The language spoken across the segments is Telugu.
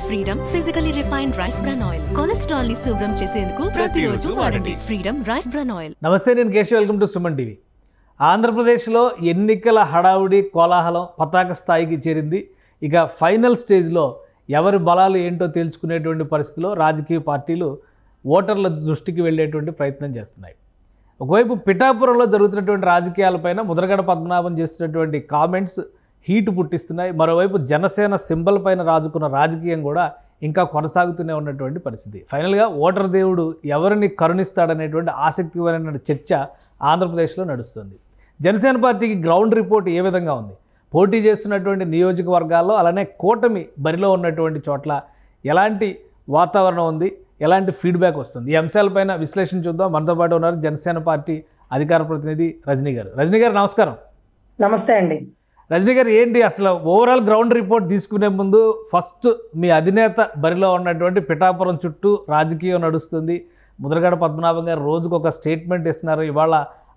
Freedom physically refined rice bran oil. Cholesterol ని శుభ్రం చేసేందుకు ప్రతిరోజు వాడండి ఫ్రీడమ్ రైస్ బ్రాన్ ఆయిల్. నమస్తే, నేను Keshav. Welcome to Suman TV. ఆంధ్రప్రదేశ్లో ఎన్నికల హడావుడి కోలాహలం పతాక స్థాయికి చేరింది. ఇక ఫైనల్ స్టేజ్లో ఎవరి బలాలు ఏంటో తేల్చుకునేటువంటి పరిస్థితిలో రాజకీయ పార్టీలు ఓటర్ల దృష్టికి వెళ్ళేటువంటి ప్రయత్నం చేస్తున్నాయి. ఒకవైపు పిఠాపురంలో జరుగుతున్నటువంటి రాజకీయాలపైన ముద్రగడ పద్మనాభం చేస్తున్నటువంటి కామెంట్స్ హీటు పుట్టిస్తున్నాయి. మరోవైపు జనసేన సింబల్ పైన రాజుకున్న రాజకీయం కూడా ఇంకా కొనసాగుతూనే ఉన్నటువంటి పరిస్థితి. ఫైనల్గా ఓటర్ దేవుడు ఎవరిని కరుణిస్తాడనేటువంటి ఆసక్తికరమైన చర్చ ఆంధ్రప్రదేశ్లో నడుస్తుంది. జనసేన పార్టీకి గ్రౌండ్ రిపోర్ట్ ఏ విధంగా ఉంది, పోటీ చేస్తున్నటువంటి నియోజకవర్గాల్లో అలానే కూటమి బరిలో ఉన్నటువంటి చోట్ల ఎలాంటి వాతావరణం ఉంది, ఎలాంటి ఫీడ్బ్యాక్ వస్తుంది, ఈ అంశాలపైన విశ్లేషణ చూద్దాం. మనతో పాటు ఉన్నారు జనసేన పార్టీ అధికార ప్రతినిధి రజనీ గారు. రజనీ గారు నమస్కారం. నమస్తే అండి. రజనీ గారు, ఏంటి అసలు ఓవరాల్ గ్రౌండ్ రిపోర్ట్ తీసుకునే ముందు ఫస్ట్ మీ అధినేత బరిలో ఉన్నటువంటి పిఠాపురం చుట్టూ రాజకీయం నడుస్తుంది. ముద్రగడ పద్మనాభం గారు రోజుకు ఒక స్టేట్మెంట్ ఇస్తున్నారు. ఇవాళ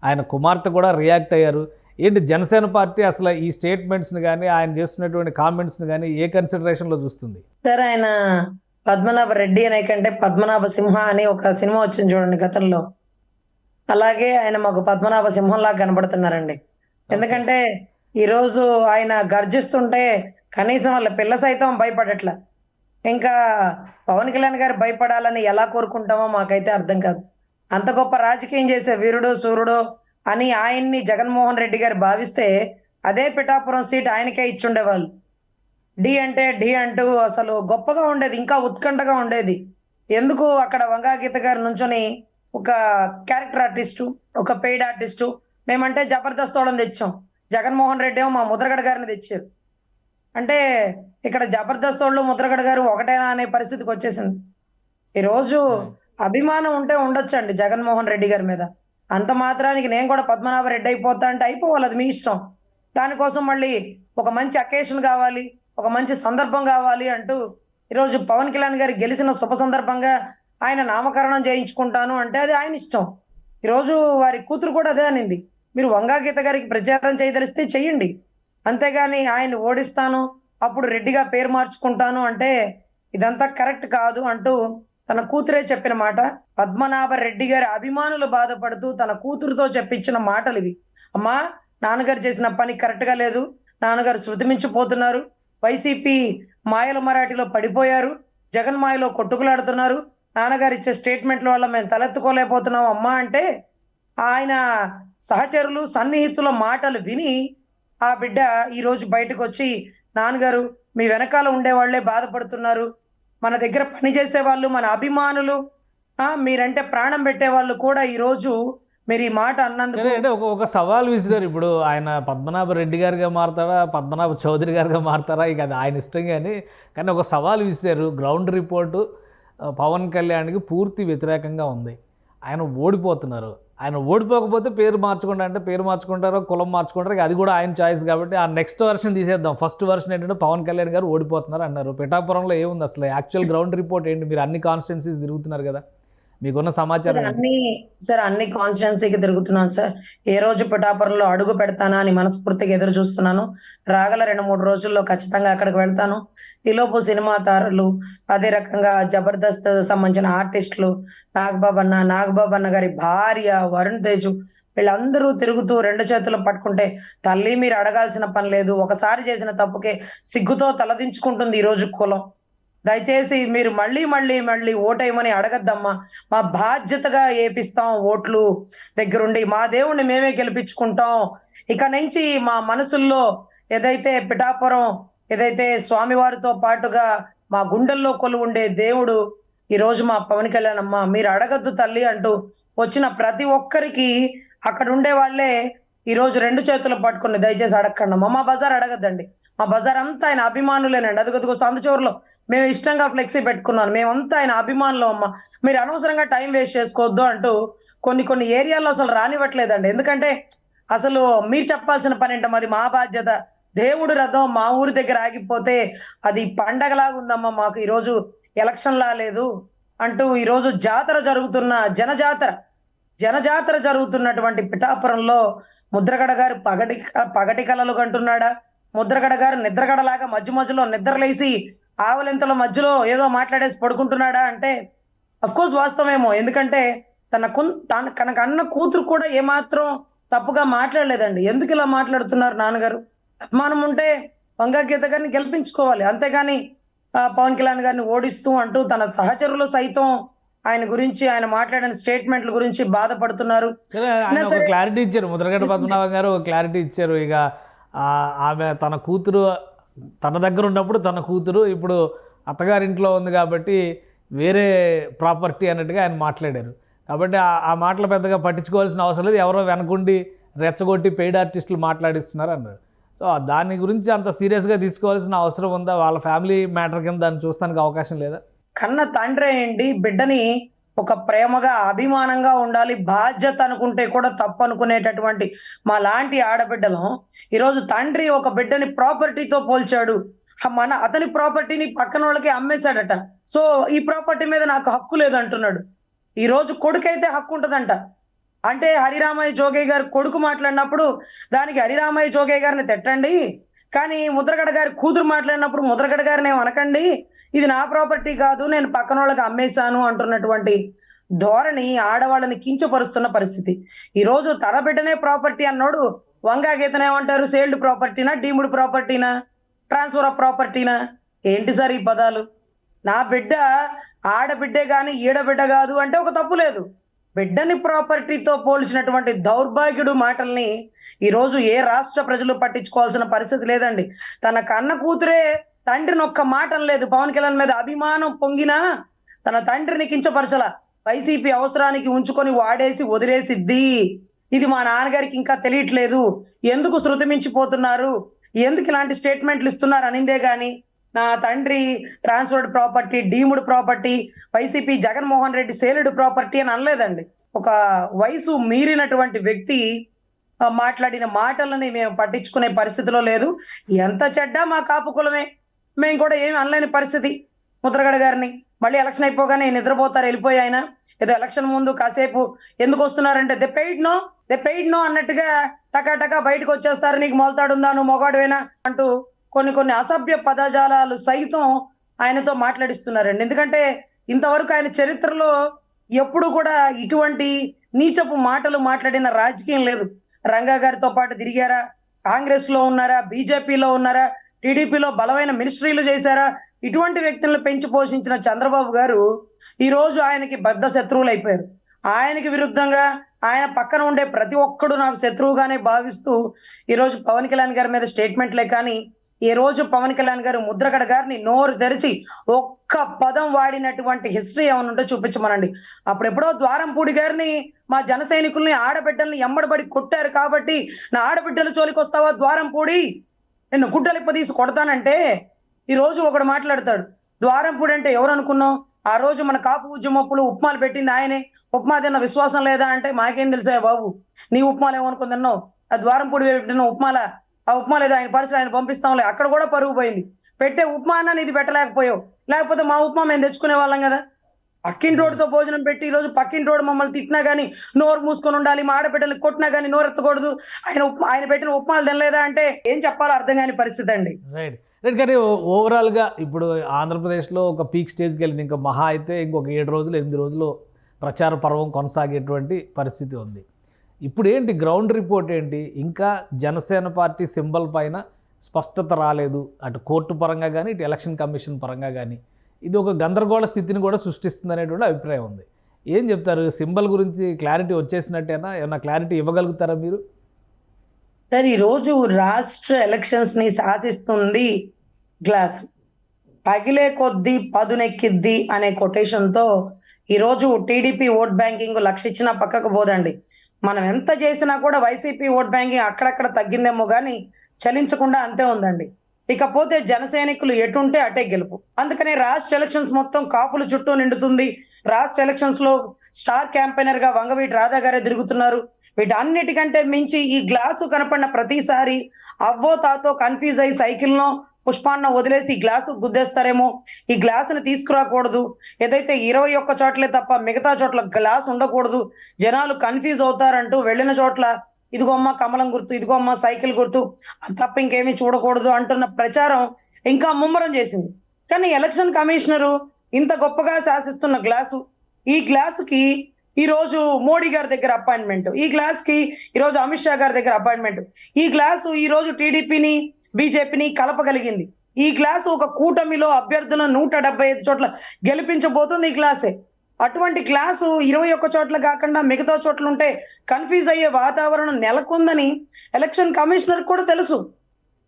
ఆయన కుమార్తె కూడా రియాక్ట్ అయ్యారు. ఏంటి జనసేన పార్టీ అసలు ఈ స్టేట్మెంట్స్ని కానీ ఆయన చేస్తున్నటువంటి కామెంట్స్ని కానీ ఏ కన్సిడరేషన్లో చూస్తుంది? సార్, ఆయన పద్మనాభ రెడ్డి అనే కంటే పద్మనాభ సింహ అని ఒక సినిమా వచ్చింది చూడండి గతంలో. అలాగే ఆయన మాకు పద్మనాభ సింహంలా కనబడుతున్నారండి. ఎందుకంటే ఈరోజు ఆయన గర్జిస్తుంటే కనీసం వాళ్ళ పిల్ల సైతం భయపడట్ల. ఇంకా పవన్ కళ్యాణ్ గారు భయపడాలని ఎలా కోరుకుంటామో మాకైతే అర్థం కాదు. అంత గొప్ప రాజకీయం చేసే వీరుడు సూర్యుడు అని ఆయన్ని జగన్మోహన్ రెడ్డి గారు భావిస్తే అదే పిఠాపురం సీట్ ఆయనకే ఇచ్చుండేవాళ్ళు. డి అంటే డి అంటూ అసలు గొప్పగా ఉండేది, ఇంకా ఉత్కంఠగా ఉండేది. ఎందుకు అక్కడ వంగాగీత గారు నుంచొని ఒక క్యారెక్టర్ ఆర్టిస్టు, ఒక పెయిడ్ ఆర్టిస్టు, మేమంటే జబర్దస్త్ వాళ్ళని తెచ్చాం, జగన్మోహన్ రెడ్డి ఏమో మా ముద్రగడ గారిని తెచ్చారు. అంటే ఇక్కడ జబర్దస్త్ వాళ్ళు ముద్రగడ గారు ఒకటేనా అనే పరిస్థితికి వచ్చేసింది. ఈరోజు అభిమానం ఉంటే ఉండొచ్చు అండి జగన్మోహన్ రెడ్డి గారి మీద. అంత మాత్రానికి నేను కూడా పద్మనాభ రెడ్డి అయిపోతా అంటే అయిపోవాలి, అది మీ ఇష్టం. దానికోసం మళ్ళీ ఒక మంచి అకేషన్ కావాలి, ఒక మంచి సందర్భం కావాలి అంటూ ఈరోజు పవన్ కళ్యాణ్ గారు గెలిచిన శుభ సందర్భంగా ఆయన నామకరణం చేయించుకుంటాను అంటే అది ఆయన ఇష్టం. ఈరోజు వారి కూతురు కూడా అదే అనింది, మీరు వంగాగీత గారికి ప్రచారం చేయదలిస్తే చెయ్యండి, అంతేగాని ఆయన్ని ఓడిస్తాను అప్పుడు రెడ్డిగా పేరు మార్చుకుంటాను అంటే ఇదంతా కరెక్ట్ కాదు అంటూ తన కూతురే చెప్పిన మాట. పద్మనాభ రెడ్డి గారి అభిమానులు బాధపడుతూ తన కూతురుతో చెప్పించిన మాటలు ఇవి. అమ్మా, నాన్నగారు చేసిన పని కరెక్ట్ గా లేదు, నాన్నగారు శృతి మించిపోతున్నారు, వైసీపీ మాయల మరాఠీలో పడిపోయారు, జగన్ మాయలో కొట్టుకులాడుతున్నారు, నాన్నగారు ఇచ్చే స్టేట్మెంట్ల వల్ల మేము తలెత్తుకోలేకపోతున్నాం అమ్మా అంటే ఆయన సహచరులు సన్నిహితుల మాటలు విని ఆ బిడ్డ ఈ రోజు బయటకు వచ్చి, నాన్నగారు మీ వెనకాల ఉండేవాళ్లే బాధపడుతున్నారు, మన దగ్గర పనిచేసే వాళ్ళు మన అభిమానులు, మీరంటే ప్రాణం పెట్టే వాళ్ళు కూడా ఈ రోజు మీరు ఈ మాట అన్నందుకు అంటే ఒక సవాల్ విసిరారు. ఇప్పుడు ఆయన పద్మనాభ రెడ్డి గారిగా మారుతారా, పద్మనాభ చౌదరి గారిగా మారుతారా, ఇక అది ఆయన ఇష్టం. కానీ ఒక సవాల్ విసిరారు. గ్రౌండ్ రిపోర్టు పవన్ కళ్యాణ్కి పూర్తి వ్యతిరేకంగా ఉంది, ఆయన ఓడిపోతున్నారు, ఆయన ఓడిపోకపోతే పేరు మార్చుకుంటా అంటే పేరు మార్చుకుంటారో కులం మార్చుకుంటారో, అది కూడా ఆయన చాయిస్. కాబట్టి ఆ నెక్స్ట్ వర్షన్ తీసేద్దాం. ఫస్ట్ వర్షన్ ఏంటంటే పవన్ కళ్యాణ్ గారు ఓడిపోతున్నారు అన్నారు. పిఠాపురంలో ఏముంది అసలు యాక్చువల్ గ్రౌండ్ రిపోర్ట్ ఏంటి? మీరు అన్ని కాన్స్టిట్యున్సీస్ తిరుగుతున్నారు కదా, మీకున్న సమాచారం? అన్ని కాన్స్టిట్యున్సీకి తిరుగుతున్నాను సార్. ఏ రోజు పిఠాపురంలో అడుగు పెడతానా అని మనస్ఫూర్తిగా ఎదురు చూస్తున్నాను. రాగల 2-3 రోజుల్లో ఖచ్చితంగా అక్కడికి వెళ్తాను. ఈలోపు సినిమా తారలు, అదే రకంగా జబర్దస్త్ సంబంధించిన ఆర్టిస్టులు, నాగబాబు అన్న గారి భార్య వరుణ్ తేజు, వీళ్ళందరూ తిరుగుతూ 2 చేతులు పట్టుకుంటే, తల్లి మీరు అడగాల్సిన పని లేదు, ఒకసారి చేసిన తప్పుకే సిగ్గుతో తలదించుకుంటుంది ఈ రోజు కులం. దయచేసి మీరు మళ్ళీ ఓటేయమని అడగద్దమ్మా, మా బాధ్యతగా ఏపిస్తాం ఓట్లు దగ్గరుండి, మా దేవుణ్ణి మేమే గెలిపించుకుంటాం. ఇక నుంచి మా మనసుల్లో ఏదైతే పిఠాపురం ఏదైతే స్వామివారితో పాటుగా మా గుండెల్లో కొలువుండే దేవుడు ఈ రోజు మా పవన్ కళ్యాణ్ అమ్మ, మీరు అడగద్దు తల్లి అంటూ వచ్చిన ప్రతి ఒక్కరికి అక్కడ ఉండే వాళ్ళే ఈ రోజు 2 చేతులు పట్టుకుని దయచేసి అడగండి అమ్మా, మా బజార్ అడగద్దండి, మా బజార్ అంతా ఆయన అభిమానులేనండి, అదిగో సందుచూరులో మేము ఇష్టంగా ఫ్లెక్సీ పెట్టుకున్నాను, మేమంతా ఆయన అభిమానులు అమ్మ, మీరు అనవసరంగా టైం వేస్ట్ చేసుకోవద్దు అంటూ కొన్ని ఏరియాల్లో అసలు రానివ్వట్లేదండి. ఎందుకంటే అసలు మీరు చెప్పాల్సిన పని ఏంటమ్మా, అది మా బాధ్యత. దేవుడు రథం మా ఊరి దగ్గర ఆగిపోతే అది పండగలాగా ఉందమ్మా, మాకు ఈరోజు ఎలక్షన్ లా లేదు అంటూ ఈరోజు జాతర జరుగుతున్న జనజాతర జరుగుతున్నటువంటి పిఠాపురంలో ముద్రగడ గారు పగటి కలలు కంటున్నాడా, ముద్రగడ గారు నిద్రగడలాగా మధ్య మధ్యలో నిద్రలేసి ఆవలింతల మధ్యలో ఏదో మాట్లాడేసి పడుకుంటున్నాడా అంటే కోర్స్ వాస్తవమేమో. ఎందుకంటే తనకు అన్న కూతురు కూడా ఏమాత్రం తప్పుగా మాట్లాడలేదండి. ఎందుకు ఇలా మాట్లాడుతున్నారు నాన్నగారు? అభిమానం ఉంటే వంగా గీత గారిని గెలిపించుకోవాలి. అంతేగాని పవన్ కళ్యాణ్ గారిని ఓడిస్తూ అంటూ తన సహచరులు సైతం ఆయన గురించి, ఆయన మాట్లాడిన స్టేట్మెంట్ల గురించి బాధపడుతున్నారు. ఆయన ఒక క్లారిటీ ఇచ్చారు, ముద్రగడ పద్మనాభం గారు ఒక క్లారిటీ ఇచ్చారు. ఇక ఆమె తన కూతురు తన దగ్గర ఉన్నప్పుడు తన కూతురు ఇప్పుడు అత్తగారింట్లో ఉంది కాబట్టి వేరే ప్రాపర్టీ అన్నట్టుగా ఆయన మాట్లాడారు. కాబట్టి ఆ మాటలు పెద్దగా పట్టించుకోవాల్సిన అవసరం లేదు, ఎవరో వెనకుండి రెచ్చగొట్టి పెయిడ్ ఆర్టిస్టులు మాట్లాడిస్తున్నారు అన్నారు. సో దాని గురించి అంత సీరియస్గా తీసుకోవాల్సిన అవసరం ఉందా? వాళ్ళ ఫ్యామిలీ మ్యాటర్ కింద దాన్ని చూస్తానికి అవకాశం లేదా? కన్న తండ్రి ఏంటి బిడ్డని ఒక ప్రేమగా అభిమానంగా ఉండాలి, బాధ్యత అనుకుంటే కూడా తప్పు అనుకునేటటువంటి మా లాంటి ఆడబిడ్డలం ఈరోజు తండ్రి ఒక బిడ్డని ప్రాపర్టీతో పోల్చాడు. అతని ప్రాపర్టీని పక్కన వాళ్ళకి అమ్మేశాడట. సో ఈ ప్రాపర్టీ మీద నాకు హక్కు లేదు అంటున్నాడు. ఈ రోజు కొడుకైతే హక్కు ఉంటదంట. అంటే హరిరామయ్య జోగయ్య గారు కొడుకు మాట్లాడినప్పుడు దానికి హరిరామయ్య జోగయ్య గారిని తిట్టండి, కానీ ముద్రగడ గారి కూతురు మాట్లాడినప్పుడు ముద్రగడ గారిని అనకండి, ఇది నా ప్రాపర్టీ కాదు, నేను పక్కన వాళ్ళకి అమ్మేశాను అంటున్నటువంటి ధోరణి ఆడవాళ్ళని కించపరుస్తున్న పరిస్థితి. ఈ రోజు తన బిడ్డనే ప్రాపర్టీ అన్నాడు, వంగా గీతనేమంటారు? సేల్డ్ ప్రాపర్టీనా, డీమ్డ్ ప్రాపర్టీనా, ట్రాన్స్ఫర్ ఆఫ్ ప్రాపర్టీనా? ఏంటి సార్ ఈ పదాలు? నా బిడ్డ ఆడబిడ్డే గాని ఈడబిడ్డ కాదు అంటే ఒక తప్పు లేదు. బిడ్డని ప్రాపర్టీతో పోల్చినటువంటి దౌర్భాగ్యుడు మాటల్ని ఈరోజు ఏ రాష్ట్ర ప్రజలు పట్టించుకోవాల్సిన పరిస్థితి లేదండి. తన కన్న కూతురే తండ్రిని ఒక్క మాట అనలేదు. పవన్ కళ్యాణ్ మీద అభిమానం పొంగినా తన తండ్రిని కించపరచల. వైసీపీ అవసరానికి ఉంచుకొని వాడేసి వదిలేసిద్ది. ఇది మా నాన్నగారికి ఇంకా తెలియట్లేదు, ఎందుకు శృతి మించిపోతున్నారు, ఎందుకు ఇలాంటి స్టేట్మెంట్లు ఇస్తున్నారు అనిందే గాని నా తండ్రి transferred property, deemed property, YCP Jaganmohan Reddy sealed property అని అనలేదండి. ఒక వయసు మీరినటువంటి వ్యక్తి మాట్లాడిన మాటలని మేము పట్టించుకునే పరిస్థితిలో లేదు. ఎంత చెడ్డా మా కాపు కులమే, మేము కూడా ఏమి అనలేని పరిస్థితి. ముద్రగడ గారిని మళ్ళీ ఎలక్షన్ అయిపోగానే నిద్రపోతారు వెళ్ళిపోయి ఆయన. ఏదో ఎలక్షన్ ముందు కాసేపు ఎందుకు వస్తున్నారంటే దే పెయిడ్ నో అన్నట్టుగా టకాటకా బయటకు వచ్చేస్తారు, నీకు మొలతాడుందా, నువ్వు మొగాడువేనా అంటూ కొన్ని అసభ్య పదజాలాలు సైతం ఆయనతో మాట్లాడిస్తున్నారండి. ఎందుకంటే ఇంతవరకు ఆయన చరిత్రలో ఎప్పుడు కూడా ఇటువంటి నీచపు మాటలు మాట్లాడిన రాజకీయం లేదు. రంగా గారితో పాటు తిరిగారా, కాంగ్రెస్ లో ఉన్నారా, బీజేపీలో ఉన్నారా, టీడీపీలో బలమైన మినిస్ట్రీలు చేశారా? ఇటువంటి వ్యక్తులను పెంచి పోషించిన చంద్రబాబు గారు ఈ రోజు ఆయనకి బద్ధ శత్రువులు అయిపోయారు. ఆయనకి విరుద్ధంగా ఆయన పక్కన ఉండే ప్రతి ఒక్కడు నాకు శత్రువుగానే భావిస్తూ ఈరోజు పవన్ కళ్యాణ్ గారి మీద స్టేట్మెంట్లే కానీ ఈ రోజు పవన్ కళ్యాణ్ గారు ముద్రగడ గారిని నోరు తెరిచి ఒక్క పదం వాడినటువంటి హిస్టరీ ఏమైనా ఉంటే చూపించమనండి. అప్పుడెప్పుడో ద్వారంపూడి గారిని మా జన సైనికుల్ని ఆడబిడ్డల్ని ఎంబడబడి కొట్టారు కాబట్టి నా ఆడబిడ్డల జోలికి వస్తావా ద్వారంపూడి, నిన్ను గుడ్డలిప్పదీసి కొడతానంటే ఈ రోజు ఒకడు మాట్లాడతాడు. ద్వారంపూడి అంటే ఎవరు అనుకున్నావు? ఆ రోజు మన కాపు ఉద్యమప్పుడు ఉప్మాలు పెట్టింది ఆయనే. ఉప్మా తిన్న విశ్వాసం లేదా అంటే మాకేం తెలుసా బాబు, నీ ఉప్మాలు ఏమనుకుని తిన్నావు? ఆ ద్వారంపూడి పెట్టిన ఉప్మాల ఆ ఉప్మా లేదా ఆయన పరిస్థితి ఆయన పంపిస్తాంలే, అక్కడ కూడా పరుగు పోయింది. పెట్టే ఉప్మా అన్న ఇది పెట్టలేకపోయావు, లేకపోతే మా ఉప్మా మేము తెచ్చుకునే వాళ్ళం కదా. పక్కింటోడితో భోజనం పెట్టి ఈ రోజు పక్కింటోడు మమ్మల్ని తిట్టినా గానీ నోరు మూసుకొని ఉండాలి, మా ఆడబిడ్డలు కొట్టినా గానీ నోరు ఎత్తకూడదు, ఆయన పెట్టిన ఉప్మాలు తినలేదా అంటే ఏం చెప్పాలో అర్థం కాని పరిస్థితి అండి. రైట్ కానీ ఓవరాల్గా ఇప్పుడు ఆంధ్రప్రదేశ్లో ఒక పీక్ స్టేజ్కి వెళ్ళింది. ఇంకా మహా అయితే ఇంకొక 7 రోజులు 8 రోజులు ప్రచార పర్వం కొనసాగేటువంటి పరిస్థితి ఉంది. ఇప్పుడు ఏంటి గ్రౌండ్ రిపోర్ట్ ఏంటి? ఇంకా జనసేన పార్టీ సింబల్ పైన స్పష్టత రాలేదు, అటు కోర్టు పరంగా కానీ ఇటు ఎలక్షన్ కమిషన్ పరంగా కానీ. ఇది ఒక గందరగోళ స్థితిని కూడా సృష్టిస్తుంది అనేటువంటి అభిప్రాయం ఉంది. ఏం చెప్తారు? సింబల్ గురించి క్లారిటీ వచ్చేసినట్టేనా? ఏమన్నా క్లారిటీ ఇవ్వగలుగుతారా మీరు? సార్ ఈరోజు రాష్ట్ర ఎలక్షన్స్ ని శాసిస్తుంది గ్లాస్, పగిలే కొద్దీ పదునెక్కిద్ది అనే కొటేషన్ తో ఈరోజు టీడీపీ ఓట్ బ్యాంకింగ్ లక్ష ఇచ్చినా పక్కకు పోదండి. మనం ఎంత చేసినా కూడా వైసీపీ ఓట్ బ్యాంకింగ్ అక్కడక్కడ తగ్గిందేమో కానీ చలించకుండా అంతే ఉందండి. ఇకపోతే జనసైనికులు ఎటుంటే అటే గెలుపు. అందుకనే రాష్ట్ర ఎలక్షన్స్ మొత్తం కాపుల చుట్టూ నిండుతుంది. రాష్ట్ర ఎలక్షన్స్ లో స్టార్ క్యాంపెయినర్ గా వంగవీటి రాధా గారే తిరుగుతున్నారు. వీటన్నిటికంటే మించి ఈ గ్లాసు కనపడిన ప్రతిసారి అవ్వో తాతో కన్ఫ్యూజ్ అయ్యి సైకిల్నో పుష్పాన్న వదిలేసి ఈ గ్లాసు గుద్దేస్తారేమో, ఈ గ్లాసుని తీసుకురాకూడదు, ఏదైతే 21 చోట్లే తప్ప మిగతా చోట్ల గ్లాస్ ఉండకూడదు, జనాలు కన్ఫ్యూజ్ అవుతారంటూ వెళ్ళిన చోట్ల ఇదిగోమ్మ కమలం గుర్తు, ఇదిగోమ్మ సైకిల్ గుర్తు, తప్ప ఇంకేమీ చూడకూడదు అంటున్న ప్రచారం ఇంకా ముమ్మరం చేసింది. కానీ ఎలక్షన్ కమిషనరు ఇంత గొప్పగా శాసిస్తున్న గ్లాసు, ఈ గ్లాసుకి ఈ రోజు మోడీ గారి దగ్గర అపాయింట్మెంట్, ఈ గ్లాస్ కి ఈ రోజు అమిత్ షా గారి దగ్గర అపాయింట్మెంట్, ఈ గ్లాసు ఈ రోజు టీడీపీని బీజేపీని కలపగలిగింది. ఈ గ్లాసు ఒక కూటమిలో అభ్యర్థులను 175 చోట్ల గెలిపించబోతుంది ఈ గ్లాసే. అటువంటి గ్లాసు 21 చోట్ల కాకుండా మిగతా చోట్ల ఉంటే కన్ఫ్యూజ్ అయ్యే వాతావరణం నెలకొందని ఎలక్షన్ కమిషనర్ కూడా తెలుసు.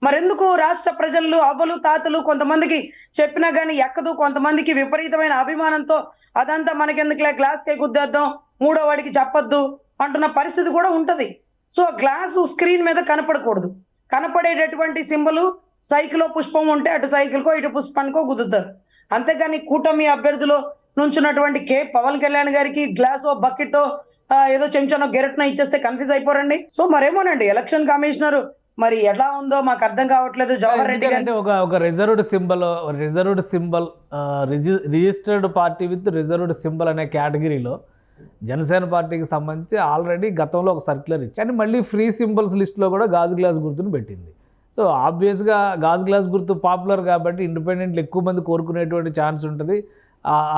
మరెందుకు రాష్ట్ర ప్రజలు అవ్వలు తాతలు కొంతమందికి చెప్పినా గానీ ఎక్కదు, కొంతమందికి విపరీతమైన అభిమానంతో అదంతా మనకెందుకులే గ్లాస్ కే గుద్దేద్దాం, మూడో వాడికి చెప్పొద్దు అంటున్న పరిస్థితి కూడా ఉంటది. సో గ్లాసు స్క్రీన్ మీద కనపడకూడదు. కనపడేటటువంటి సింబల్ సైకిల్ పుష్పం ఉంటే అటు సైకిల్ కో ఇటు పుష్పానికో గుద్దుతారు. అంతేగాని కూటమి అభ్యర్థిలో నుంచున్నటువంటి పవన్ కళ్యాణ్ గారికి గ్లాసో బకెటో ఏదో చెంచానో గెరట్నో ఇచ్చేస్తే కన్ఫ్యూజ్ అయిపోరండి. సో మరేమోనండి ఎలక్షన్ కమిషనర్ మరి ఎలా ఉందో మాకు అర్థం కావట్లేదు. జవహర్ రెడ్డి గారు ఒక reserved symbol registered party with reserved symbol అనే కేటగిరీలో జనసేన పార్టీకి సంబంధించి ఆల్రెడీ గతంలో ఒక సర్క్యులర్ ఇచ్చి అని మళ్ళీ ఫ్రీ సింబల్స్ లిస్ట్లో కూడా గాజు గ్లాస్ గుర్తును పెట్టింది. సో ఆబ్వియస్గా గాజు గ్లాస్ గుర్తు పాపులర్ కాబట్టి ఇండిపెండెంట్లు ఎక్కువ మంది కోరుకునేటువంటి ఛాన్స్ ఉంటుంది.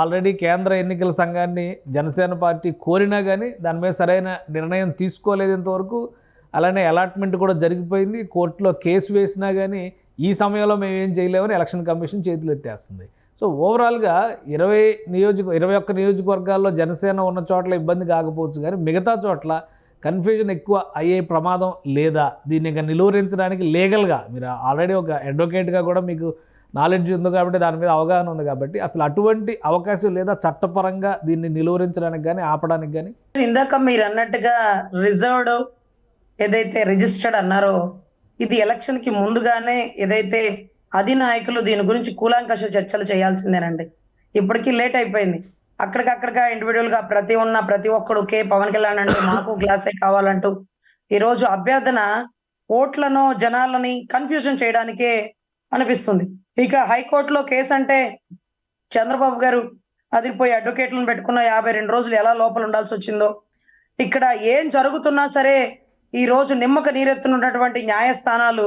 ఆల్రెడీ కేంద్ర ఎన్నికల సంఘాన్ని జనసేన పార్టీ కోరినా కానీ దాని మీద సరైన నిర్ణయం తీసుకోలేదు ఇంతవరకు. అలానే అలాట్మెంట్ కూడా జరిగిపోయింది, కోర్టులో కేసు వేసినా కానీ ఈ సమయంలో మేము ఏం చేయలేమని ఎలక్షన్ కమిషన్ చేతులు ఎత్తేస్తుంది. సో ఓవరాల్గా 21 నియోజకవర్గాల్లో జనసేన ఉన్న చోట్ల ఇబ్బంది కాకపోవచ్చు కానీ మిగతా చోట్ల కన్ఫ్యూజన్ ఎక్కువ అయ్యే ప్రమాదం లేదా? దీన్ని ఇంకా నిలువరించడానికి లీగల్గా మీరు ఆల్రెడీ ఒక అడ్వకేట్గా కూడా మీకు నాలెడ్జ్ ఉంది కాబట్టి దాని మీద అవగాహన ఉంది కాబట్టి అసలు అటువంటి అవకాశం లేదా చట్టపరంగా దీన్ని నిలువరించడానికి కానీ ఆపడానికి కానీ? ఇందాక మీరు అన్నట్టుగా రిజర్వ్డ్ ఏదైతే రిజిస్టర్డ్ అన్నారో ఇది ఎలక్షన్ కి ముందుగానే ఏదైతే అధినాయకులు దీని గురించి కూలంకష చర్చలు చేయాల్సిందేనండి. ఇప్పటికీ లేట్ అయిపోయింది. అక్కడికక్కడిగా ఇండివిజువల్ గా ప్రతి ఒక్కడు పవన్ కళ్యాణ్ అంటూ మాకు గ్లాసే కావాలంటూ ఈ రోజు అభ్యర్థన ఓట్లను జనాలని కన్ఫ్యూజన్ చేయడానికే అనిపిస్తుంది. ఇక హైకోర్టులో కేసు అంటే చంద్రబాబు గారు అదిరిపోయి అడ్వకేట్లను పెట్టుకున్న 52 రోజులు ఎలా లోపల ఉండాల్సి వచ్చిందో, ఇక్కడ ఏం జరుగుతున్నా సరే ఈ రోజు నిమ్మక నీరెత్తున్నటువంటి న్యాయస్థానాలు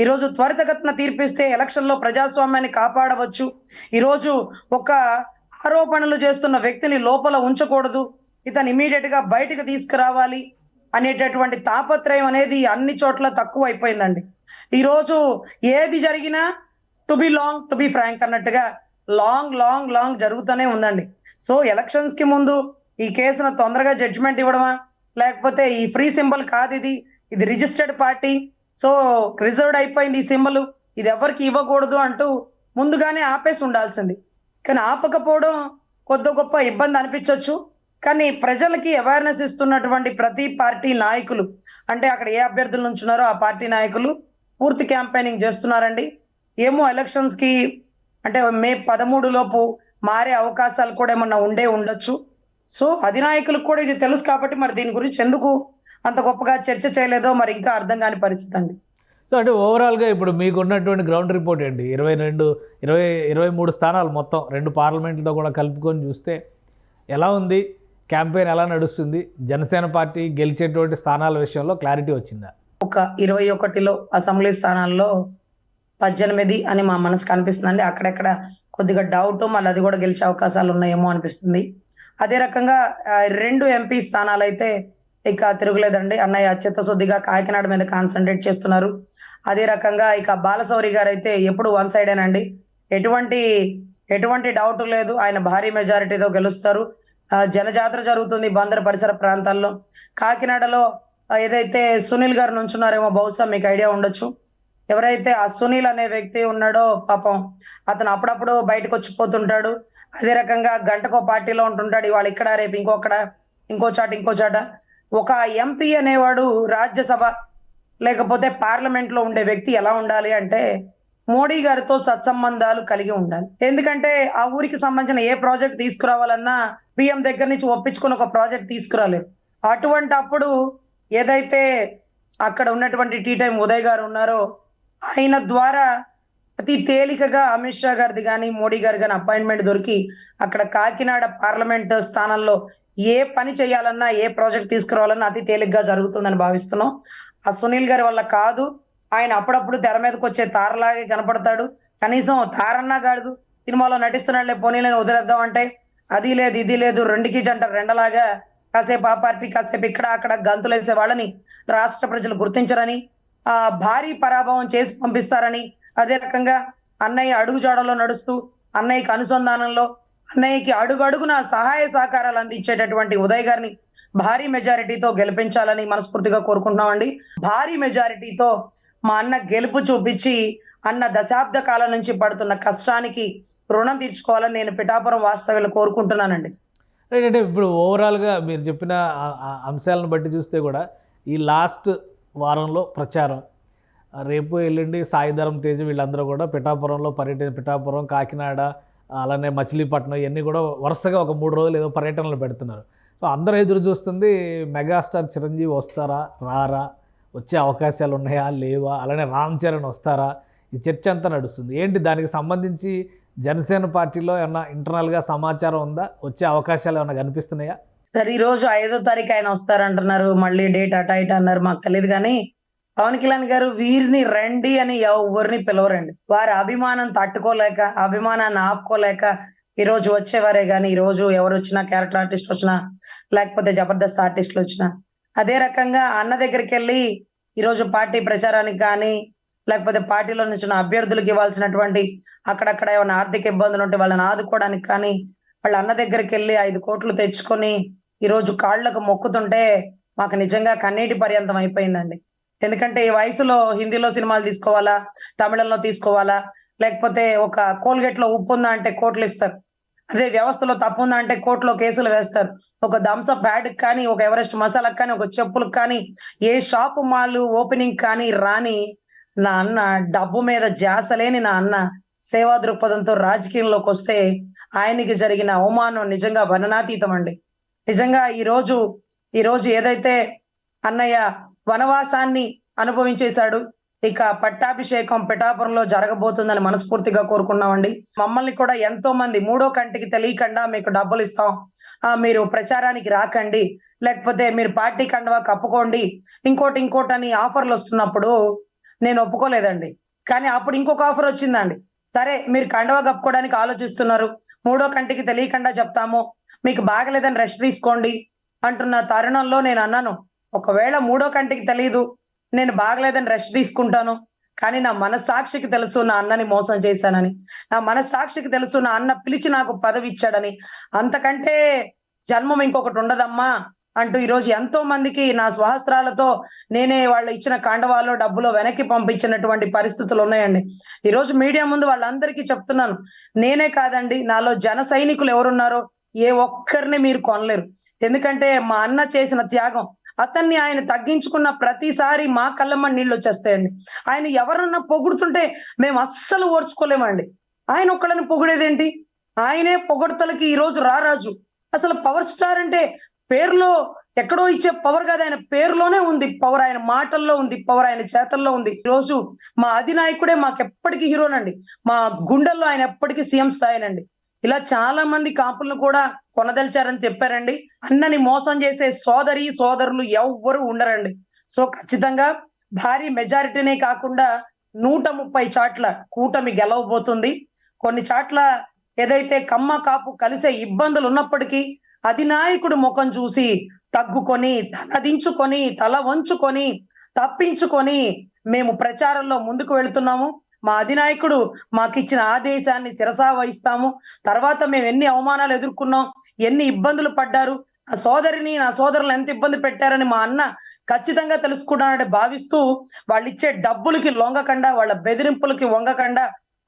ఈ రోజు త్వరితగతిన తీర్పిస్తే ఎలక్షన్ లో ప్రజాస్వామ్యాన్ని కాపాడవచ్చు. ఈ రోజు ఒక ఆరోపణలు చేస్తున్న వ్యక్తిని లోపల ఉంచకూడదు, ఇతను ఇమీడియట్ గా బయటకు తీసుకురావాలి అనేటటువంటి తాపత్రయం అనేది అన్ని చోట్ల తక్కువ అయిపోయిందండి. ఈ రోజు ఏది జరిగినా టు బి ఫ్రాంక్ అన్నట్టుగా లాంగ్ జరుగుతూనే ఉందండి. సో ఎలక్షన్స్ కి ముందు ఈ కేసును తొందరగా జడ్జిమెంట్ ఇవ్వడమా, లేకపోతే ఈ ఫ్రీ సింబల్ కాదు ఇది రిజిస్టర్డ్ పార్టీ, సో రిజర్వ్డ్ అయిపోయింది ఈ సింబల్, ఇది ఎవరికి ఇవ్వకూడదు అంటూ ముందుగానే ఆపేసి ఉండాల్సింది. కానీ ఆపకపోవడం కొద్ది గొప్ప ఇబ్బంది అనిపించవచ్చు. కానీ ప్రజలకి అవేర్నెస్ ఇస్తున్నటువంటి ప్రతి పార్టీ నాయకులు అంటే అక్కడ ఏ అభ్యర్థుల నుంచి ఉన్నారో ఆ పార్టీ నాయకులు పూర్తి క్యాంపెయినింగ్ చేస్తున్నారండి. ఏమో ఎలక్షన్స్ కి అంటే మే 13 లోపు మారే అవకాశాలు కూడా ఏమన్నా ఉండొచ్చు. సో అధినాయకులకు కూడా ఇది తెలుసు కాబట్టి మరి దీని గురించి ఎందుకు అంత గొప్పగా చర్చ చేయలేదో మరి ఇంకా అర్థం కాని పరిస్థితి అండి. సో అంటే ఓవరాల్గా ఇప్పుడు మీకు ఉన్నటువంటి గ్రౌండ్ రిపోర్ట్ ఏంటి? 23 స్థానాలు మొత్తం 2 పార్లమెంట్లతో కూడా కలుపుకొని చూస్తే ఎలా ఉంది? క్యాంపెయిన్ ఎలా నడుస్తుంది? జనసేన పార్టీ గెలిచేటువంటి స్థానాల విషయంలో క్లారిటీ వచ్చిందా? ఒక 21లో అసెంబ్లీ స్థానాల్లో 18 అని మా మనసుకు అనిపిస్తుందండి. అక్కడెక్కడ కొద్దిగా డౌట్, మళ్ళీ అది కూడా గెలిచే అవకాశాలు ఉన్నాయేమో అనిపిస్తుంది. అదే రకంగా 2 ఎంపీ స్థానాలు అయితే ఇక తిరుగులేదండి. అన్నయ్య చిత్తశుద్ధిగా కాకినాడ మీద కాన్సన్ట్రేట్ చేస్తున్నారు. అదే రకంగా ఇక బాలశౌరి గారు అయితే ఎప్పుడు వన్ సైడేనండి, ఎటువంటి డౌట్ లేదు, ఆయన భారీ మెజారిటీతో గెలుస్తారు. జనజాతర జరుగుతుంది బందర్ పరిసర ప్రాంతాల్లో. కాకినాడలో ఏదైతే సునీల్ గారు నుంచున్నారేమో బహుశా మీకు ఐడియా ఉండొచ్చు. ఎవరైతే ఆ సునీల్ అనే వ్యక్తి ఉన్నాడో పాపం అతను అప్పుడప్పుడు బయటకు వచ్చిపోతుంటాడు. అదే రకంగా గంటకో పార్టీలో ఉంటుంటాడు, ఇవాళ ఇక్కడ రేపు ఇంకో చాట. ఒక ఎంపీ అనేవాడు రాజ్యసభ లేకపోతే పార్లమెంట్ లో ఉండే వ్యక్తి ఎలా ఉండాలి అంటే మోడీ గారితో సత్సంబంధాలు కలిగి ఉండాలి. ఎందుకంటే ఆ ఊరికి సంబంధించిన ఏ ప్రాజెక్ట్ తీసుకురావాలన్నా పిఎం దగ్గర నుంచి ఒప్పించుకుని ఒక ప్రాజెక్ట్ తీసుకురాలేదు. అటువంటి అప్పుడు ఏదైతే అక్కడ ఉన్నటువంటి టీ టైం ఉదయ్ గారు ఉన్నారో ఆయన ద్వారా అతి తేలికగా అమిత్ షా గారిది కానీ మోడీ గారి కానీ అపాయింట్మెంట్ దొరికి అక్కడ కాకినాడ పార్లమెంట్ స్థానంలో ఏ పని చేయాలన్నా ఏ ప్రాజెక్ట్ తీసుకురావాలన్నా అతి తేలిగ్గా జరుగుతుందని భావిస్తున్నాం. ఆ సునీల్ గారి వల్ల కాదు, ఆయన అప్పుడప్పుడు తెర మీదకి వచ్చే తారలాగే కనపడతాడు, కనీసం తారన్నా కాదు సినిమాలో నటిస్తున్నాడులే పోనీలని వదిలేద్దాం అంటే అది లేదు ఇది లేదు రెండుకి జంట రెండలాగా కాసేపు ఆ పార్టీ కాసేపు ఇక్కడ అక్కడ గంతులేసే వాళ్ళని రాష్ట్ర ప్రజలు గుర్తించరని భారీ పరాభవం చేసి పంపిస్తారని, అదే రకంగా అన్నయ్య అడుగుజాడలో నడుస్తూ అన్నయ్యకి అనుసంధానంలో అన్నయ్యకి అడుగడుగున సహాయ సహకారాలు అందించేటటువంటి ఉదయ్ గారిని భారీ మెజారిటీతో గెలిపించాలని మనస్ఫూర్తిగా కోరుకుంటున్నామండి. భారీ మెజారిటీతో మా అన్న గెలుపు చూపించి అన్న దశాబ్ద కాలం నుంచి పడుతున్న కష్టానికి రుణం తీర్చుకోవాలని నేను పిఠాపురం వాస్తవ్యులు కోరుకుంటున్నానండి. అంటే ఇప్పుడు ఓవరాల్గా మీరు చెప్పిన అంశాలను బట్టి చూస్తే కూడా ఈ లాస్ట్ వారంలో ప్రచారం, రేపు ఎల్లుండి సాయిధరం తేజ్ వీళ్ళందరూ కూడా పిఠాపురంలో పిఠాపురం, కాకినాడ, అలానే మచిలీపట్నం ఇవన్నీ కూడా వరుసగా ఒక 3 రోజులు ఏదో పర్యటనలు పెడుతున్నారు. సో అందరూ ఎదురు చూస్తుంది మెగాస్టార్ చిరంజీవి వస్తారా రారా, వచ్చే అవకాశాలు ఉన్నాయా లేవా, అలానే రామ్ చరణ్ వస్తారా, ఈ చర్చ అంతా నడుస్తుంది. ఏంటి దానికి సంబంధించి జనసేన పార్టీలో ఏమన్నా ఇంటర్నల్గా సమాచారం ఉందా, వచ్చే అవకాశాలు ఏమన్నా కనిపిస్తున్నాయా? సరే, ఈ రోజు 5వ తారీఖు ఆయన వస్తారంటున్నారు, మళ్ళీ డేట్ అటు ఇటు అన్నారు, మాకు తెలియదు. కానీ పవన్ కళ్యాణ్ గారు వీరిని రండి అని ఎవరిని పిలవరండి. వారి అభిమానం తట్టుకోలేక, అభిమానాన్ని ఆపుకోలేక ఈ రోజు వచ్చేవారే కానీ ఈ రోజు ఎవరు వచ్చినా, క్యారెక్టర్ ఆర్టిస్ట్ వచ్చినా, లేకపోతే జబర్దస్త్ ఆర్టిస్టులు వచ్చినా, అదే రకంగా అన్న దగ్గరికి వెళ్ళి ఈరోజు పార్టీ ప్రచారానికి కానీ, లేకపోతే పార్టీలో నుంచి అభ్యర్థులకు ఇవ్వాల్సినటువంటి అక్కడక్కడ ఏమైనా ఆర్థిక ఇబ్బందులు ఉంటే వాళ్ళని ఆదుకోవడానికి కానీ, వాళ్ళ అన్న దగ్గరికి వెళ్ళి 5 కోట్లు తెచ్చుకొని ఈరోజు కాళ్లకు మొక్కుతుంటే మాకు నిజంగా కన్నీటి పర్యంతం అయిపోయిందండి. ఎందుకంటే ఈ వయసులో హిందీలో సినిమాలు తీసుకోవాలా, తమిళంలో తీసుకోవాలా, లేకపోతే ఒక కోల్గేట్ లో ఉప్పు ఉందా అంటే కోట్లు ఇస్తారు, అదే వ్యవస్థలో తప్పు ఉందా అంటే కోర్టులో కేసులు వేస్తారు. ఒక థమ్సప్ బ్యాడ్ కానీ, ఒక ఎవరెస్ట్ మసాలకు కానీ, ఒక చెప్పులకు కానీ, ఏ షాపు మాల్ ఓపెనింగ్ కానీ రాని నా అన్న, డబ్బు మీద ధ్యాస లేని నా అన్న సేవా దృక్పథంతో రాజకీయంలోకి వస్తే ఆయనకి జరిగిన అవమానం నిజంగా వర్ణనాతీతం అండి. నిజంగా ఈ రోజు ఏదైతే అన్నయ్య వనవాసాన్ని అనుభవించేశాడు, ఇక పట్టాభిషేకం పిఠాపురంలో జరగబోతుందని మనస్ఫూర్తిగా కోరుకున్నామండి. మమ్మల్ని కూడా ఎంతో మంది 3వ కంటికి తెలియకుండా మీకు డబ్బులు ఇస్తాం, మీరు ప్రచారానికి రాకండి, లేకపోతే మీరు పార్టీ కండవా కప్పుకోండి, ఇంకోటి అని ఆఫర్లు వస్తున్నప్పుడు నేను ఒప్పుకోలేదండి. కానీ అప్పుడు ఇంకొక ఆఫర్ వచ్చిందండి. సరే, మీరు కండవా కప్పుకోవడానికి ఆలోచిస్తున్నారు, 3వ కంటికి తెలియకుండా చెప్తాము, మీకు బాగలేదని రెస్ట్ తీసుకోండి అంటున్న తరుణంలో నేను అన్నాను, ఒకవేళ 3వ కంటికి తెలియదు, నేను బాగలేదని రెస్ట్ తీసుకుంటాను, కానీ నా మనస్సాక్షికి తెలుసు నా అన్నని మోసం చేశానని, నా మనస్సాక్షికి తెలుసు నా అన్న పిలిచి నాకు పదవి ఇచ్చాడని, అంతకంటే జన్మం ఇంకొకటి ఉండదమ్మా అంటూ ఈరోజు ఎంతో మందికి నా స్వహస్త్రాలతో నేనే వాళ్ళు ఇచ్చిన కండవాలో డబ్బులో వెనక్కి పంపించినటువంటి పరిస్థితులు ఉన్నాయండి. ఈరోజు మీడియా ముందు వాళ్ళందరికీ చెప్తున్నాను, నేనే కాదండి, నాలో జన సైనికులు ఎవరున్నారో ఏ ఒక్కరిని మీరు కొనలేరు. ఎందుకంటే మా అన్న చేసిన త్యాగం, అతన్ని ఆయన తగ్గించుకున్న ప్రతిసారి మా కళ్ళమ్మ నీళ్ళు వచ్చేస్తాయండి. ఆయన ఎవరన్నా పొగుడుతుంటే మేము అస్సలు ఓర్చుకోలేమండి. ఆయన ఒక్కళ్ళని పొగిడేదేంటి, ఆయనే పొగడ్తలకి ఈరోజు రారాజు. అసలు పవర్ స్టార్ అంటే పేరులో ఎక్కడో ఇచ్చే పవర్ కాదు, ఆయన పేరులోనే ఉంది పవర్, ఆయన మాటల్లో ఉంది పవర్, ఆయన చేతల్లో ఉంది. ఈరోజు మా అధినాయకుడే మాకెప్పటికీ హీరోనండి, మా గుండెల్లో ఆయన ఎప్పటికీ సీఎం స్థాయినండి. ఇలా చాలా మంది కాపులను కూడా కొనదలిచారని చెప్పారండి. అన్నని మోసం చేసే సోదరులు ఎవ్వరు ఉండరండి. సో ఖచ్చితంగా భారీ మెజారిటీనే కాకుండా 130 చాట్ల కూటమి గెలవబోతుంది. కొన్ని చాట్ల ఏదైతే కమ్మ కాపు కలిసే ఇబ్బందులు ఉన్నప్పటికీ అధినాయకుడు ముఖం చూసి తగ్గుకొని, తలదించుకొని, తల వంచుకొని, తప్పించుకొని మేము ప్రచారంలో ముందుకు వెళుతున్నాము. మా అధినాయకుడు మాకిచ్చిన ఆదేశాన్ని శిరసా వహిస్తాము. తర్వాత మేము ఎన్ని అవమానాలు ఎదుర్కొన్నాం, ఎన్ని ఇబ్బందులు పడ్డారు, నా సోదరిని నా సోదరులు ఎంత ఇబ్బంది పెట్టారని మా అన్న ఖచ్చితంగా తెలుసుకున్నాడని భావిస్తూ వాళ్ళు ఇచ్చే డబ్బులకి లొంగకుండా, వాళ్ళ బెదిరింపులకి వంగకుండా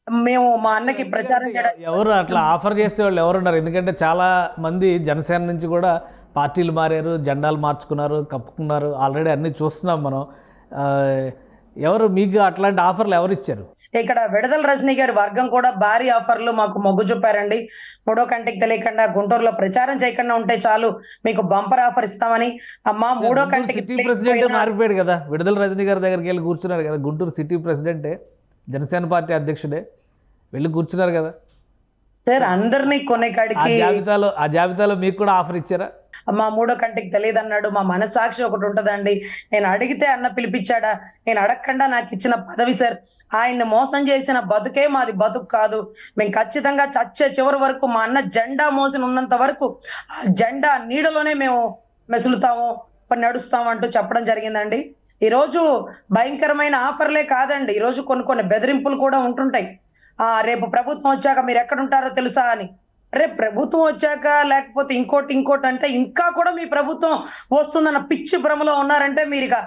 మేము మా అన్నకి ప్రచారం ఎవరు అట్లా ఆఫర్ చేసే వాళ్ళు ఎవరున్నారు? ఎందుకంటే చాలా మంది జనసేన నుంచి కూడా పార్టీలు మారారు, జెండాలు మార్చుకున్నారు, కప్పుకున్నారు, ఆల్రెడీ అన్ని చూస్తున్నాం మనం. ఎవరు మీకు అట్లాంటి ఆఫర్లు ఎవరు ఇచ్చారు? ఇక్కడ విడుదల రజనీ గారి వర్గం కూడా భారీ ఆఫర్లు మాకు మొగ్గు చూపారండి. 3వ కంటికి తెలియకుండా గుంటూరులో ప్రచారం చేయకుండా ఉంటే చాలు, మీకు బంపర్ ఆఫర్ ఇస్తామని. అమ్మా 3వ కంటికి సిటీ ప్రెసిడెంటే మారిపోయాడు కదా, విడుదల రజనీ గారి దగ్గరికి వెళ్ళి కూర్చున్నారు కదా, గుంటూరు సిటీ ప్రెసిడెంటే, జనసేన పార్టీ అధ్యక్షుడే వెళ్ళి కూర్చున్నారు కదా. సార్ అందరినీ కొనే ఆ కాడికి జాబితాలో మీకు కూడా ఆఫర్ ఇచ్చారా? మా మూడో కంటికి తెలియదు అన్నాడు. మా మనసాక్షి ఒకటి ఉంటదండి. నేను అడిగితే అన్న పిలిపించాడా, నేను అడగకుండా నాకు ఇచ్చిన పదవి సార్. ఆయన్ని మోసం చేసిన బతుకే మాది బతుకు కాదు. మేము ఖచ్చితంగా చచ్చే చివరి వరకు మా అన్న జెండా మోసిన ఉన్నంత వరకు ఆ జెండా నీడలోనే మేము మెసులుతాము, నడుస్తాము అంటూ చెప్పడం జరిగిందండి. ఈరోజు భయంకరమైన ఆఫర్లే కాదండి, ఈరోజు కొన్ని బెదిరింపులు కూడా ఉంటుంటాయి. రేపు ప్రభుత్వం వచ్చాక మీరు ఎక్కడుంటారో తెలుసా అని. రేపు ప్రభుత్వం వచ్చాక లేకపోతే ఇంకోటి అంటే ఇంకా కూడా మీ ప్రభుత్వం వస్తుందన్న పిచ్చి భ్రమలో ఉన్నారంటే మీరు ఇక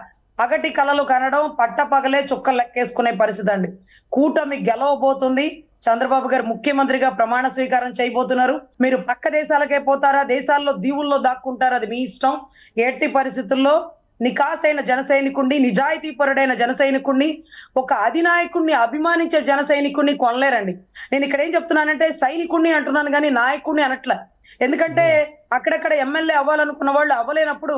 పగటి కలలు కనడం, పట్టపగలే చుక్కలు లెక్కేసుకునే పరిస్థితి అండి. కూటమి గెలవబోతుంది. చంద్రబాబు గారు ముఖ్యమంత్రిగా ప్రమాణ స్వీకారం చేయబోతున్నారు. మీరు పక్క దేశాలకే పోతారా, దేశాల్లో దీవుల్లో దాక్కుంటారా, అది మీ ఇష్టం. ఎట్టి పరిస్థితుల్లో నికాసైన జన సైనికుణ్ణి, నిజాయితీపరుడైన జన సైనికుణ్ణి, ఒక అధినాయకుణ్ణి అభిమానించే జన సైనికుణ్ణి కొనలేరండి. నేను ఇక్కడ ఏం చెప్తున్నానంటే సైనికుణ్ణి అంటున్నాను కానీ నాయకుణ్ణి అనట్ల. ఎందుకంటే అక్కడక్కడ ఎమ్మెల్యే అవ్వాలనుకున్న వాళ్ళు అవ్వలేనప్పుడు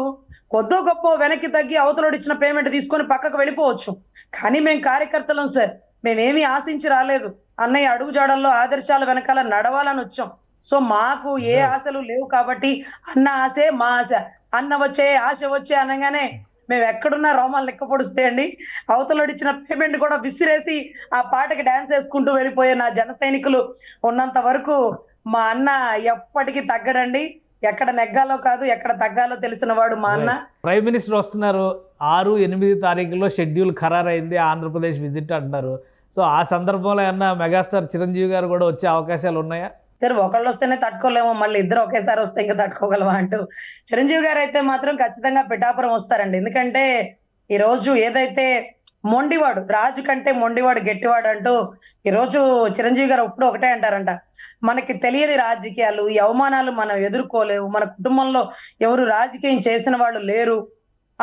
కొద్దో గొప్ప వెనక్కి తగ్గి అవతలోడు ఇచ్చిన పేమెంట్ తీసుకొని పక్కకు వెళ్ళిపోవచ్చు. కానీ మేము కార్యకర్తలం సార్, మేమేమీ ఆశించి రాలేదు. అన్నయ్య అడుగుజాడల్లో ఆదర్శాల వెనకాల నడవాలని వచ్చాం. సో మాకు ఏ ఆశలు లేవు కాబట్టి అన్న ఆశే మా ఆశ. అన్న వచ్చే ఆశ వచ్చే అనగానే మేము ఎక్కడున్నా రోమాలు లెక్క పొడుస్తాయండి. అవతలోడు ఇచ్చిన పేమెంట్ కూడా విసిరేసి ఆ పాటకి డాన్స్ వేసుకుంటూ వెళ్ళిపోయే నా జన సైనికులు ఉన్నంత వరకు మా అన్న ఎప్పటికీ తగ్గడండి. ఎక్కడ నెగ్గాలో కాదు, ఎక్కడ తగ్గాలో తెలిసిన వాడు మా అన్న. ప్రైమ్ మినిస్టర్ వస్తున్నారు, 6-8 తారీఖుల్లో షెడ్యూల్ ఖరారైంది, ఆంధ్రప్రదేశ్ విజిట్ అంటున్నారు. సో ఆ సందర్భంలో ఏమన్నా మెగాస్టార్ చిరంజీవి గారు కూడా వచ్చే అవకాశాలు ఉన్నాయా? సరే ఒకళ్ళు వస్తేనే తట్టుకోలేమో, మళ్ళీ ఇద్దరు ఒకేసారి వస్తే ఇంకా తట్టుకోగలవా అంటూ. చిరంజీవి గారు అయితే మాత్రం ఖచ్చితంగా పిఠాపురం వస్తారండి. ఎందుకంటే ఈ రోజు ఏదైతే మొండివాడు, రాజు కంటే మొండివాడు గట్టివాడు అంటూ ఈరోజు చిరంజీవి గారు ఎప్పుడు ఒకటే అంటారంట, మనకి తెలియని రాజకీయాలు, ఈ అవమానాలు మనం ఎదుర్కోలేవు, మన కుటుంబంలో ఎవరు రాజకీయం చేసిన వాళ్ళు లేరు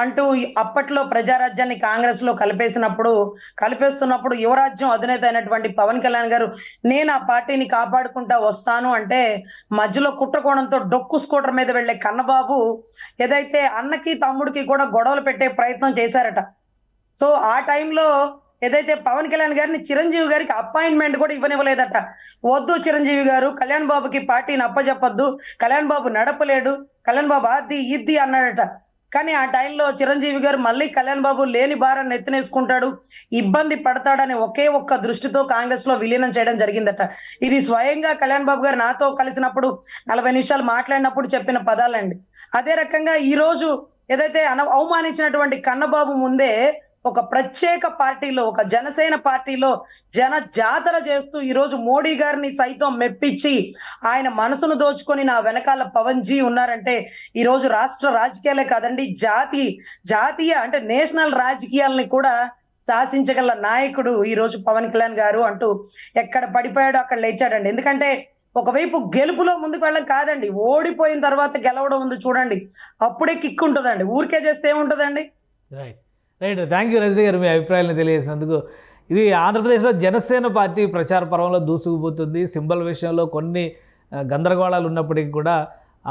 అంటూ అప్పట్లో ప్రజారాజ్యాన్ని కాంగ్రెస్ లో కలిపేస్తున్నప్పుడు యువరాజ్యం అధినేత అయినటువంటి పవన్ కళ్యాణ్ గారు నేను ఆ పార్టీని కాపాడుకుంటా వస్తాను అంటే మధ్యలో కుట్రకోణంతో డొక్కు స్కూటర్ మీద వెళ్లే కన్నబాబు ఏదైతే అన్నకి తమ్ముడికి కూడా గొడవలు పెట్టే ప్రయత్నం చేశారట. సో ఆ టైంలో ఏదైతే పవన్ కళ్యాణ్ గారిని చిరంజీవి గారికి అపాయింట్మెంట్ కూడా ఇవ్వనివ్వలేదట. వద్దు చిరంజీవి గారు, కళ్యాణ్ బాబుకి పార్టీని అప్పచెప్పొద్దు, కళ్యాణ్ బాబు నడపలేడు, కళ్యాణ్ బాబు అది ఇది అన్నాడట. కానీ ఆ టైంలో చిరంజీవి గారు మళ్ళీ కళ్యాణ్ బాబు లేని భారాన్ని ఎత్తినేసుకుంటాడు, ఇబ్బంది పడతాడని ఒకే ఒక్క దృష్టితో కాంగ్రెస్ లో విలీనం చేయడం జరిగిందట. ఇది స్వయంగా కళ్యాణ్ బాబు గారు నాతో కలిసినప్పుడు 40 నిమిషాలు మాట్లాడినప్పుడు చెప్పిన పదాలండి. అదే రకంగా ఈ రోజు ఏదైతే అవమానించినటువంటి కన్నబాబు ముందే ఒక ప్రత్యేక పార్టీలో, ఒక జనసేన పార్టీలో జన జాతర చేస్తూ ఈ రోజు మోడీ గారిని సైతం మెప్పించి ఆయన మనసును దోచుకొని నా వెనకాల పవన్ జీ ఉన్నారంటే ఈ రోజు రాష్ట్ర రాజకీయాలే కాదండి, జాతీయ అంటే నేషనల్ రాజకీయాలని కూడా శాసించగల నాయకుడు ఈ రోజు పవన్ కళ్యాణ్ గారు అంటూ ఎక్కడ పడిపోయాడో అక్కడ లేచాడండి. ఎందుకంటే ఒకవైపు గెలుపులో ముందుకు వెళ్ళడం కాదండి, ఓడిపోయిన తర్వాత గెలవడం ఉంది చూడండి, అప్పుడే కిక్ ఉంటుందండి. ఊరికే చేస్తే ఏముంటుందండి. Right right thank you Rajani garu, మీ అభిప్రాయాలను తెలియజేసినందుకు. ఇది ఆంధ్రప్రదేశ్లో జనసేన పార్టీ ప్రచార పర్వంలో దూసుకుపోతుంది. సింబల్ విషయంలో కొన్ని గందరగోళాలు ఉన్నప్పటికీ కూడా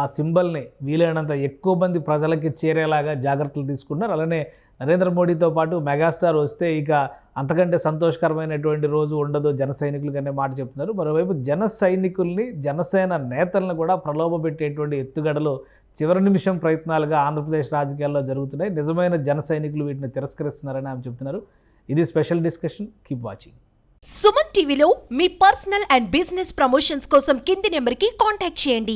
ఆ సింబల్ని వీలైనంత ఎక్కువ మంది ప్రజలకి చేరేలాగా జాగ్రత్తలు తీసుకున్నారు. అలానే నరేంద్ర మోడీతో పాటు మెగాస్టార్ వస్తే ఇక అంతకంటే సంతోషకరమైనటువంటి రోజు ఉండదు జన సైనికులకి అనే మాట చెప్తున్నారు. మరోవైపు జన సైనికుల్ని, జనసేన నేతలను కూడా ప్రలోభపెట్టేటువంటి ఎత్తుగడలు చివరి నిమిషం ప్రయత్నాలుగా ఆంధ్రప్రదేశ్ రాజకీయాల్లో జరుగుతున్నాయి. నిజమైన జన సైనికులు వీటిని తిరస్కరిస్తున్నారని ఆమె చెప్తున్నారు. ఇది special discussion. Keep watching. Suman టీవీలో మీ పర్సనల్ అండ్ బిజినెస్ ప్రమోషన్స్ కోసం కింది నెంబర్కి కాంటాక్ట్ చేయండి.